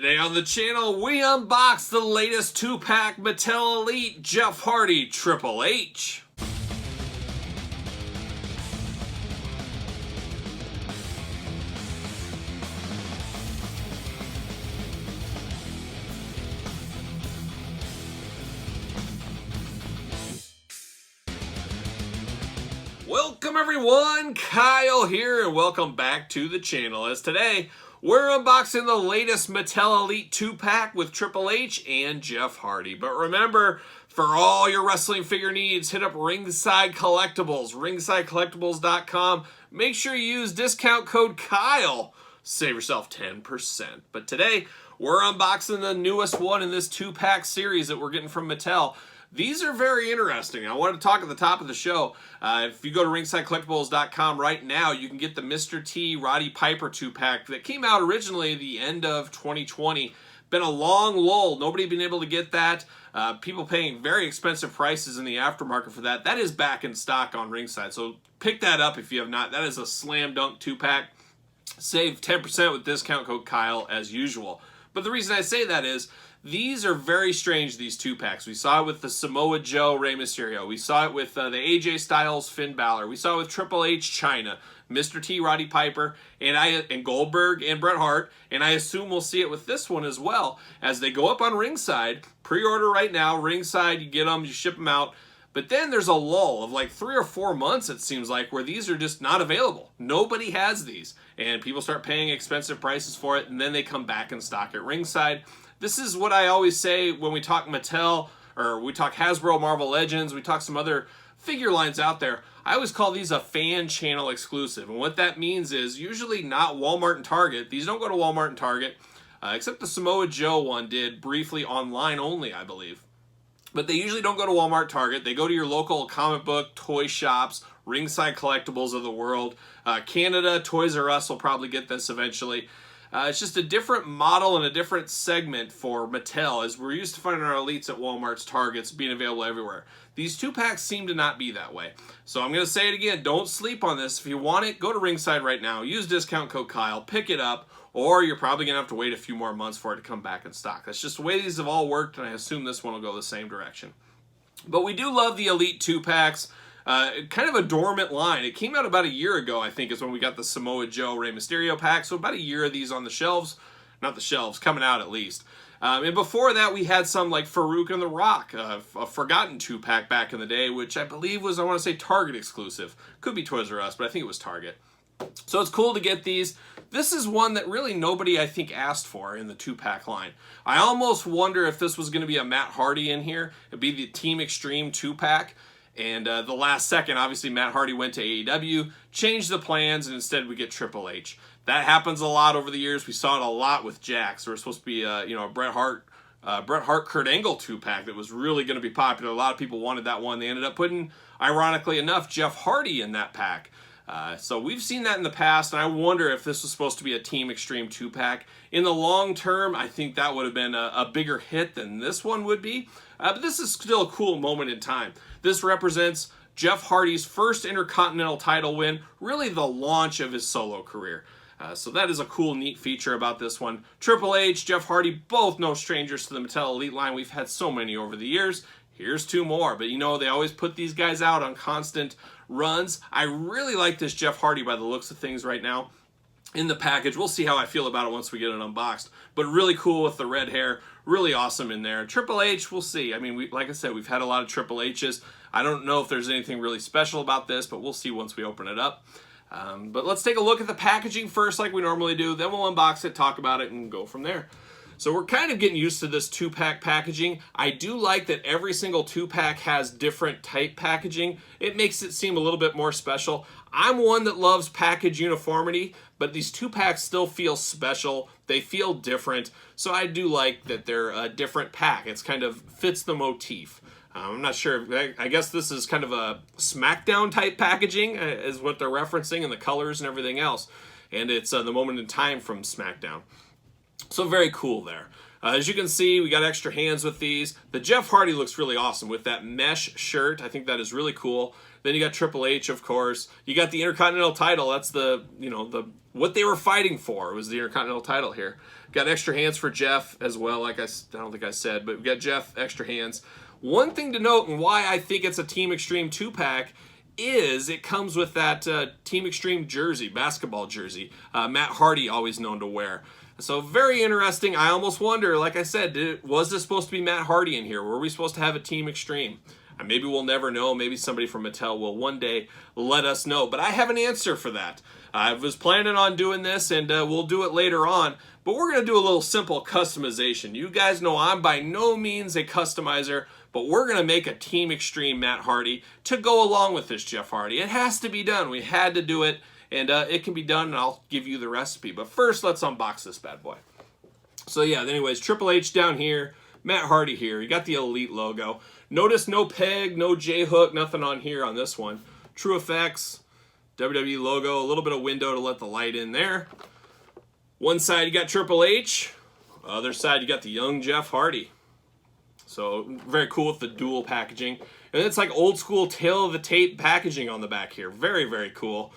Today on the channel, we unbox the latest 2-pack Mattel Elite Jeff Hardy Triple H. Welcome everyone, Kyle here, and welcome back to the channel. As today, we're unboxing the latest Mattel Elite 2-pack with Triple H and Jeff Hardy. But remember, for all your wrestling figure needs, hit up Ringside Collectibles, ringsidecollectibles.com. Make sure you use discount code KYLE. Save yourself 10%. But today, we're unboxing the newest one in this 2-pack series that we're getting from Mattel. These are very interesting. I want to talk at the top of the show. If you go to ringsidecollectibles.com right now, you can get the Mr. T Roddy Piper 2-pack that came out originally the end of 2020. Been a long lull. Nobody been able to get that. People paying very expensive prices in the aftermarket for that. That is back in stock on Ringside. So pick that up if you have not. That is a slam dunk 2-pack. Save 10% with discount code KYLE as usual. But the reason I say that is, these are very strange, these 2-packs. We saw it with the Samoa Joe Rey Mysterio. We saw it with the AJ Styles Finn Balor. We saw it with Triple H China, Mr. T Roddy Piper, and Goldberg and Bret Hart. And I assume we'll see it with this one as well. As they go up on Ringside, pre-order right now, Ringside, you get them, you ship them out. But then there's a lull of like 3 or 4 months, it seems like, where these are just not available. Nobody has these. And people start paying expensive prices for it, and then they come back in stock at Ringside. This is what I always say when we talk Mattel, or we talk Hasbro, Marvel Legends, we talk some other figure lines out there. I always call these a fan channel exclusive. And what that means is usually not Walmart and Target. These don't go to Walmart and Target, except the Samoa Joe one did briefly online only, I believe. But they usually don't go to Walmart, Target. They go to your local comic book, toy shops, Ringside Collectibles of the world. Canada, Toys R Us will probably get this eventually. It's just a different model and a different segment for Mattel, as we're used to finding our Elites at Walmart's, Targets, being available everywhere. These 2-packs seem to not be that way. So I'm going to say it again, don't sleep on this. If you want it, go to Ringside right now. Use discount code KYLE, pick it up, or you're probably going to have to wait a few more months for it to come back in stock. That's just the way these have all worked, and I assume this one will go the same direction. But we do love the Elite 2-packs. Kind of a dormant line. It came out about a year ago, I think, is when we got the Samoa Joe Rey Mysterio pack. So about a year of these on the shelves. Not the shelves, coming out at least. And before that, we had some like Farouk and The Rock, a forgotten 2-pack back in the day, which I believe was, I want to say, Target exclusive. Could be Toys R Us, but I think it was Target. So it's cool to get these. This is one that really nobody, I think, asked for in the 2-pack line. I almost wonder if this was going to be a Matt Hardy in here. It'd be the Team Extreme 2-pack. And the last second, obviously, Matt Hardy went to AEW, changed the plans, and instead we get Triple H. That happens a lot over the years. We saw it a lot with Jax. There was supposed to be a Bret Hart, Kurt Angle 2-pack that was really going to be popular. A lot of people wanted that one. They ended up putting, ironically enough, Jeff Hardy in that pack. So we've seen that in the past, and I wonder if this was supposed to be a Team Extreme 2-pack. In the long term, I think that would have been a bigger hit than this one would be. But this is still a cool moment in time. This represents Jeff Hardy's first Intercontinental title win, really the launch of his solo career. So that is a cool, neat feature about this one. Triple H, Jeff Hardy, both no strangers to the Mattel Elite line. We've had so many over the years. Here's 2 more, but you know, they always put these guys out on constant runs. I really like this Jeff Hardy by the looks of things right now in the package. We'll see how I feel about it once we get it unboxed, but really cool with the red hair, really awesome in there. Triple H, we'll see. I mean, like I said, we've had a lot of Triple H's. I don't know if there's anything really special about this, but we'll see once we open it up. But let's take a look at the packaging first like we normally do, then we'll unbox it, talk about it, and go from there. So we're kind of getting used to this 2-pack packaging. I do like that every single 2-pack has different type packaging. It makes it seem a little bit more special. I'm one that loves package uniformity, but these 2-packs still feel special. They feel different. So I do like that they're a different pack. It's kind of fits the motif. I'm not sure. I guess this is kind of a SmackDown type packaging is what they're referencing, and the colors and everything else. And it's the moment in time from SmackDown. So very cool there. As you can see, we got extra hands with these. The Jeff Hardy looks really awesome with that mesh shirt. I think that is really cool. Then you got Triple H, of course. You got the Intercontinental title. That's the what they were fighting for was the Intercontinental title here. Got extra hands for Jeff as well, like I don't think I said, but we got Jeff extra hands. One thing to note and why I think it's a Team Extreme 2-pack is it comes with that Team Extreme jersey, basketball jersey, Matt Hardy always known to wear. So very interesting. I almost wonder, like I said, was this supposed to be Matt Hardy in here? Were we supposed to have a Team Extreme? Maybe we'll never know. Maybe somebody from Mattel will one day let us know. But I have an answer for that. I was planning on doing this, and we'll do it later on. But we're going to do a little simple customization. You guys know I'm by no means a customizer, but we're going to make a Team Extreme Matt Hardy to go along with this Jeff Hardy. It has to be done. We had to do it, and it can be done, and I'll give you the recipe. But first, let's unbox this bad boy. So yeah, anyways, Triple H down here, Matt Hardy here. You got the Elite logo. Notice no peg, no J-hook, nothing on here on this one. True Effects, WWE logo, a little bit of window to let the light in there. One side you got Triple H, other side you got the young Jeff Hardy. So very cool with the dual packaging. And it's like old school tail of the tape packaging on the back here. Very, very cool.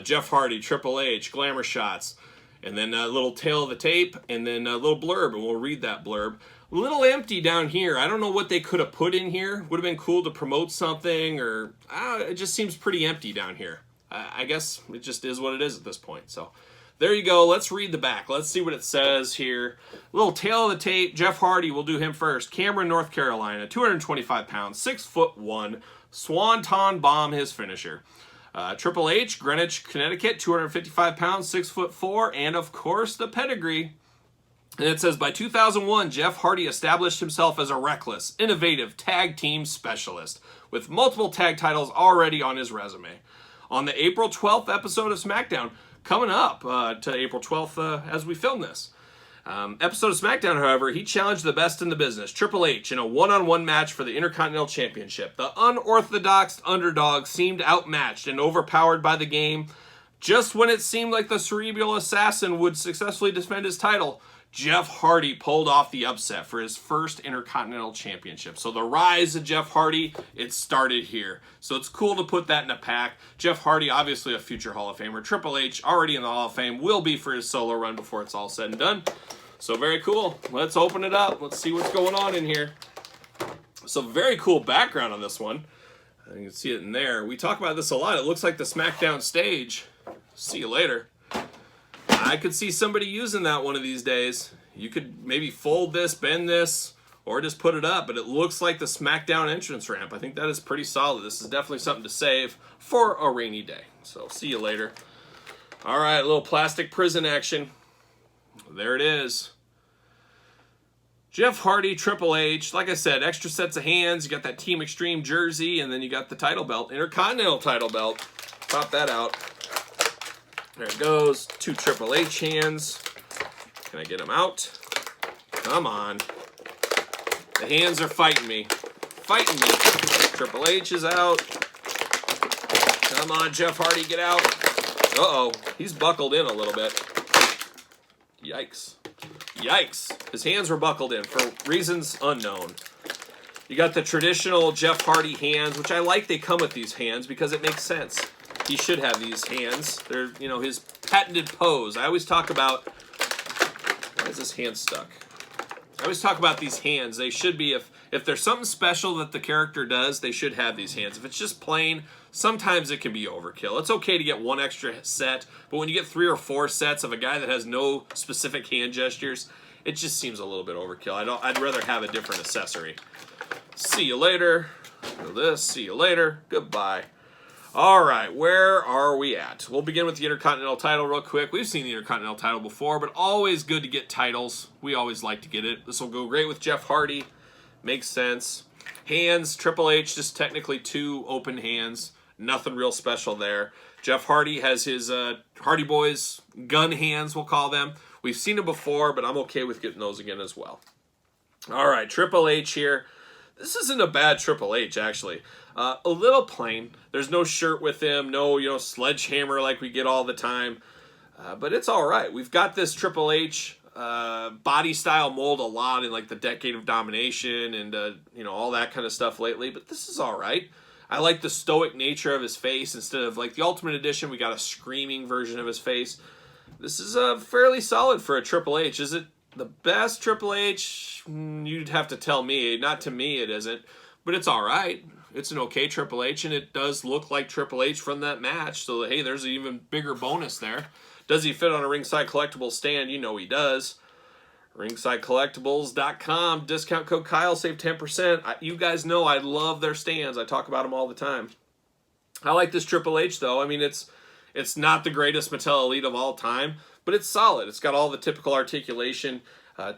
Jeff Hardy, Triple H, glamour shots. And then a little tail of the tape, and then a little blurb, and we'll read that blurb. A little empty down here. I don't know what they could have put in here. Would have been cool to promote something, or it just seems pretty empty down here. I guess it just is what it is at this point. So there you go. Let's read the back. Let's see what it says here. A little tail of the tape. Jeff Hardy, we'll do him first. Cameron, North Carolina, 225 pounds, 6'1", Swanton Bomb, his finisher. Triple H, Greenwich, Connecticut, 255 pounds, 6'4", and of course the pedigree. And it says, by 2001, Jeff Hardy established himself as a reckless, innovative tag team specialist with multiple tag titles already on his resume. On the April 12th episode of SmackDown, coming up to April 12th as we film this. Episode of SmackDown, however, he challenged the best in the business, Triple H, in a one-on-one match for the Intercontinental Championship. The unorthodox underdog seemed outmatched and overpowered by the game. Just when it seemed like the cerebral assassin would successfully defend his title, Jeff Hardy pulled off the upset for his first Intercontinental Championship. So the rise of Jeff Hardy, it started here. So it's cool to put that in a pack. Jeff Hardy, obviously a future Hall of Famer. Triple H, already in the Hall of Fame, will be for his solo run before it's all said and done. So very cool. Let's open it up. Let's see what's going on in here. So very cool background on this one. You can see it in there. We talk about this a lot. It looks like the SmackDown stage. See you later. I could see somebody using that one of these days. You could maybe fold this, bend this, or just put it up, but it looks like the SmackDown entrance ramp. I think that is pretty solid. This is definitely something to save for a rainy day. So see you later. All right, a little plastic prison action. There it is. Jeff Hardy, Triple H. Like I said, extra sets of hands. You got that Team Extreme jersey, and then you got the title belt, Intercontinental title belt. Pop that out. There it goes. 2 Triple H hands. Can I get them out? Come on. The hands are fighting me. Fighting me. Triple H is out. Come on, Jeff Hardy, get out. Uh-oh. He's buckled in a little bit. Yikes. Yikes. His hands were buckled in for reasons unknown. You got the traditional Jeff Hardy hands, which I like they come with these hands because it makes sense. He should have these hands. They're, you know, his patented pose. I always talk about... Why is this hand stuck? I always talk about these hands. They should be, if there's something special that the character does, they should have these hands. If it's just plain, sometimes it can be overkill. It's okay to get one extra set, but when you get 3 or 4 sets of a guy that has no specific hand gestures, it just seems a little bit overkill. I'd rather have a different accessory. See you later. Do this. See you later. Goodbye. All right, where are we at? We'll begin with the Intercontinental title real quick. We've seen the Intercontinental title before, but always good to get titles. We always like to get it. This will go great with Jeff Hardy. Makes sense. Hands, Triple H, just technically 2 open hands. Nothing real special there. Jeff Hardy has his Hardy Boys gun hands, we'll call them. We've seen them before, but I'm okay with getting those again as well. All right, Triple H here. This isn't a bad Triple H, actually. A little plain. There's no shirt with him, no, sledgehammer like we get all the time. But it's all right. We've got this Triple H body style mold a lot in like the Decade of Domination and, all that kind of stuff lately. But this is all right. I like the stoic nature of his face. Instead of like the Ultimate Edition, we got a screaming version of his face. This is fairly solid for a Triple H. Is it the best Triple H? You'd have to tell me. Not to me, it isn't. But it's all right. It's an okay Triple H, and it does look like Triple H from that match. So, hey, there's an even bigger bonus there. Does he fit on a Ringside Collectibles stand? You know he does. RingsideCollectibles.com. Discount code Kyle. Save 10%. You guys know I love their stands. I talk about them all the time. I like this Triple H, though. I mean, it's not the greatest Mattel Elite of all time, but it's solid. It's got all the typical articulation,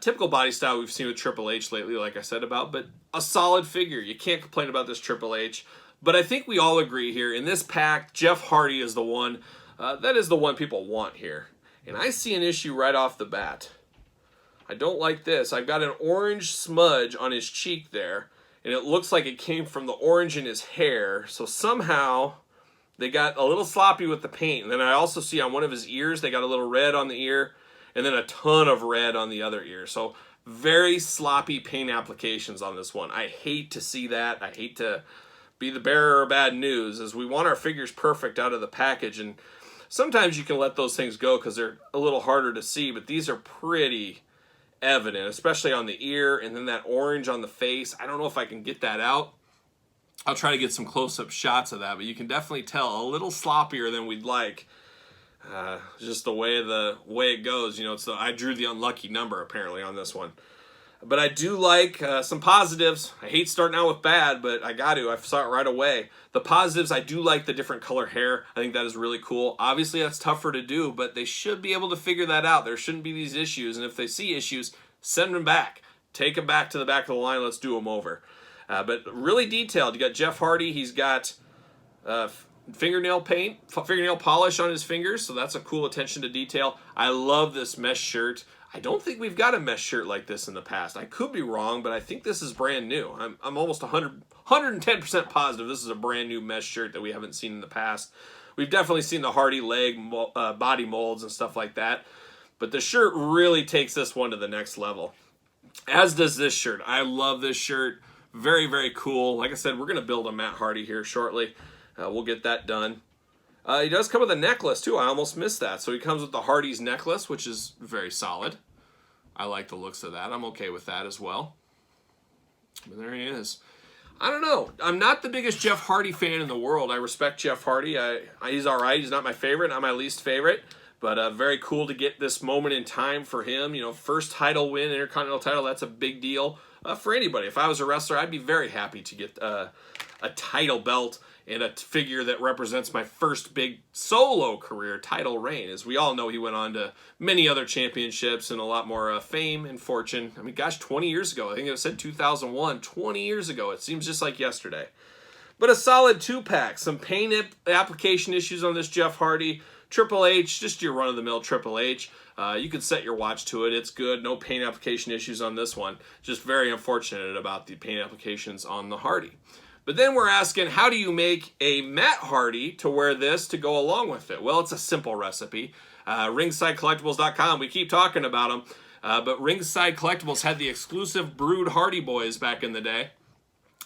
typical body style we've seen with Triple H lately, like I said about, but a solid figure. You can't complain about this Triple H. But I think we all agree here, in this pack, Jeff Hardy is the one. That is the one people want here. And I see an issue right off the bat. I don't like this. I've got an orange smudge on his cheek there, and it looks like it came from the orange in his hair. So somehow they got a little sloppy with the paint. And then I also see on one of his ears, they got a little red on the ear, and then a ton of red on the other ear. So very sloppy paint applications on this one. I hate to see that. I hate to be the bearer of bad news, as we want our figures perfect out of the package. And sometimes you can let those things go because they're a little harder to see, but these are pretty evident, especially on the ear, and then that orange on the face. I don't know if I can get that out. I'll try to get some close-up shots of that, but you can definitely tell a little sloppier than we'd like. Just the way it goes. You know, I drew the unlucky number apparently on this one. But I do like some positives. I hate starting out with bad, but I got to. I saw it right away. The positives, I do like the different color hair. I think that is really cool. Obviously, that's tougher to do, but they should be able to figure that out. There shouldn't be these issues, and if they see issues, send them back. Take them back to the back of the line. Let's do them over. But really detailed. You got Jeff Hardy. He's got fingernail polish on his fingers, so that's a cool attention to detail. I love this mesh shirt. I don't think we've got a mesh shirt like this in the past. I could be wrong, but I think this is brand new. I'm almost 110% positive this is a brand new mesh shirt that we haven't seen in the past. We've definitely seen the Hardy leg body molds and stuff like that, but the shirt really takes this one to the next level, as does this shirt. I love this shirt. Very, very cool. Like I said, we're going to build a Matt Hardy here shortly. We'll get that done. He does come with a necklace, too. I almost missed that. So he comes with the Hardy's necklace, which is very solid. I like the looks of that. I'm okay with that as well. But there he is. I don't know. I'm not the biggest Jeff Hardy fan in the world. I respect Jeff Hardy. He's all right. He's not my favorite, not my least favorite. But very cool to get this moment in time for him. You know, first title win, Intercontinental title, that's a big deal for anybody. If I was a wrestler, I'd be very happy to get a title belt and a figure that represents my first big solo career title reign. As we all know, he went on to many other championships and a lot more fame and fortune. I mean, gosh, 20 years ago. I think it said 2001. 20 years ago. It seems just like yesterday. But a solid two-pack. Some paint application issues on this Jeff Hardy. Triple H, just your run-of-the-mill Triple H. You can set your watch to it. It's good. No paint application issues on this one. Just very unfortunate about the paint applications on the Hardy. But then we're asking, how do you make a Matt Hardy to wear this to go along with it? Well, it's a simple recipe. RingsideCollectibles.com, we keep talking about them. But Ringside Collectibles had the exclusive Brood Hardy Boys back in the day.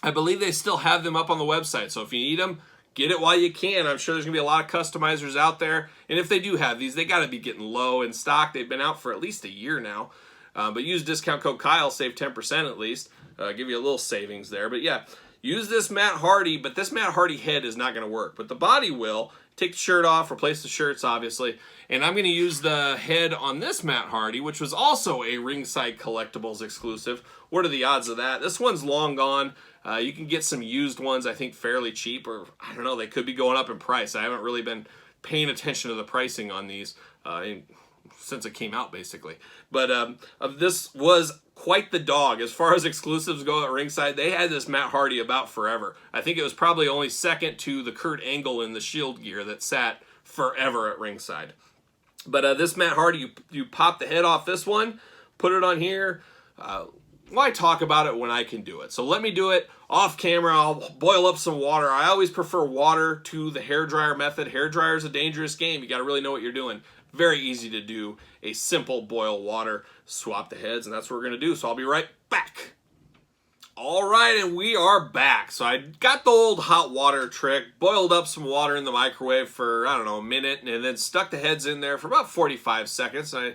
I believe they still have them up on the website. So if you need them, get it while you can. I'm sure there's going to be a lot of customizers out there. And if they do have these, they got to be getting low in stock. They've been out for at least a year now. But use discount code Kyle, save 10% at least. Give you a little savings there. But yeah. Use this Matt Hardy, but this Matt Hardy head is not going to work. But the body will. Take the shirt off, replace the shirts, obviously. And I'm going to use the head on this Matt Hardy, which was also a Ringside Collectibles exclusive. What are the odds of that? This one's long gone. You can get some used ones, I think, fairly cheap. Or, I don't know, they could be going up in price. I haven't really been paying attention to the pricing on these since it came out, basically. But this was quite the dog. As far as exclusives go at Ringside, they had this Matt Hardy about forever. I think it was probably only second to the Kurt Angle in the Shield gear that sat forever at Ringside. But this Matt Hardy, you pop the head off this one, put it on here. Why talk about it when I can do it? So let me do it off camera. I'll boil up some water. I always prefer water to the hairdryer method. Hairdryer is a dangerous game. You got to really know what you're doing. Very easy to do. A simple boil water, swap the heads, and that's what we're going to do. So I'll be right back. All right, and we are back. So I got the old hot water trick, boiled up some water in the microwave for, I don't know, a minute, and then stuck the heads in there for about 45 seconds. I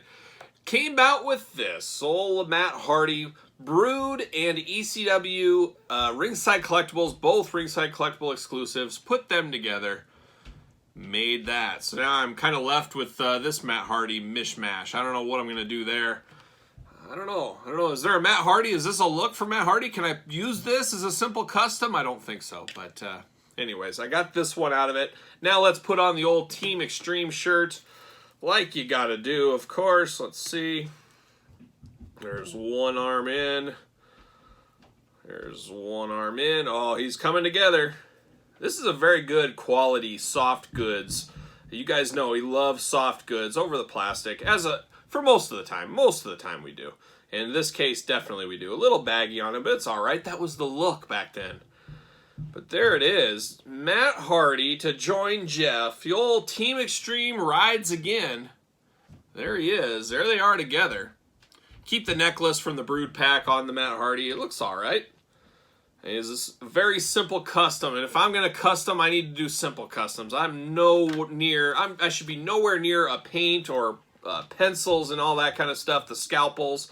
came out with this old Matt Hardy Brood and ECW Ringside Collectibles, both Ringside Collectible exclusives, put them together, made that. So now I'm kind of left with this Matt Hardy mishmash. I don't know what I'm going to do there. I don't know. Is there a Matt Hardy? Is this a look for Matt Hardy? Can I use this as a simple custom? I don't think so. But anyways, I got this one out of it. Now let's put on the old Team Extreme shirt. Like you got to do, of course. Let's see. There's one arm in. There's one arm in. Oh, he's coming together. This is a very good quality soft goods. You guys know he loves soft goods over the plastic for most of the time. Most of the time we do. In this case, definitely we do. A little baggy on it, but it's all right. That was the look back then. But there it is. Matt Hardy to join Jeff. The old Team Extreme rides again. There he is. There they are together. Keep the necklace from the Brood pack on the Matt Hardy. It looks all right. It is this very simple custom, and if I'm going to custom, I need to do simple customs. I should be nowhere near a paint or pencils and all that kind of stuff, the scalpels.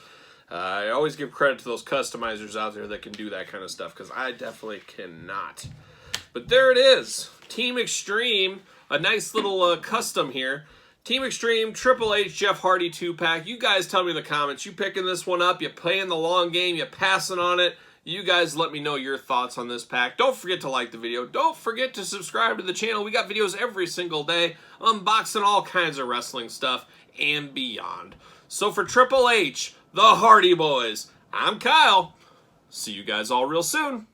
I always give credit to those customizers out there that can do that kind of stuff, because I definitely cannot. But there it is. Team Extreme, a nice little custom here. Team Extreme, Triple H, Jeff Hardy 2-pack. You guys tell me in the comments, you picking this one up, you playing the long game, you passing on it. You guys let me know your thoughts on this pack. Don't forget to like the video. Don't forget to subscribe to the channel. We got videos every single day, unboxing all kinds of wrestling stuff and beyond. So for Triple H, the Hardy Boys, I'm Kyle. See you guys all real soon.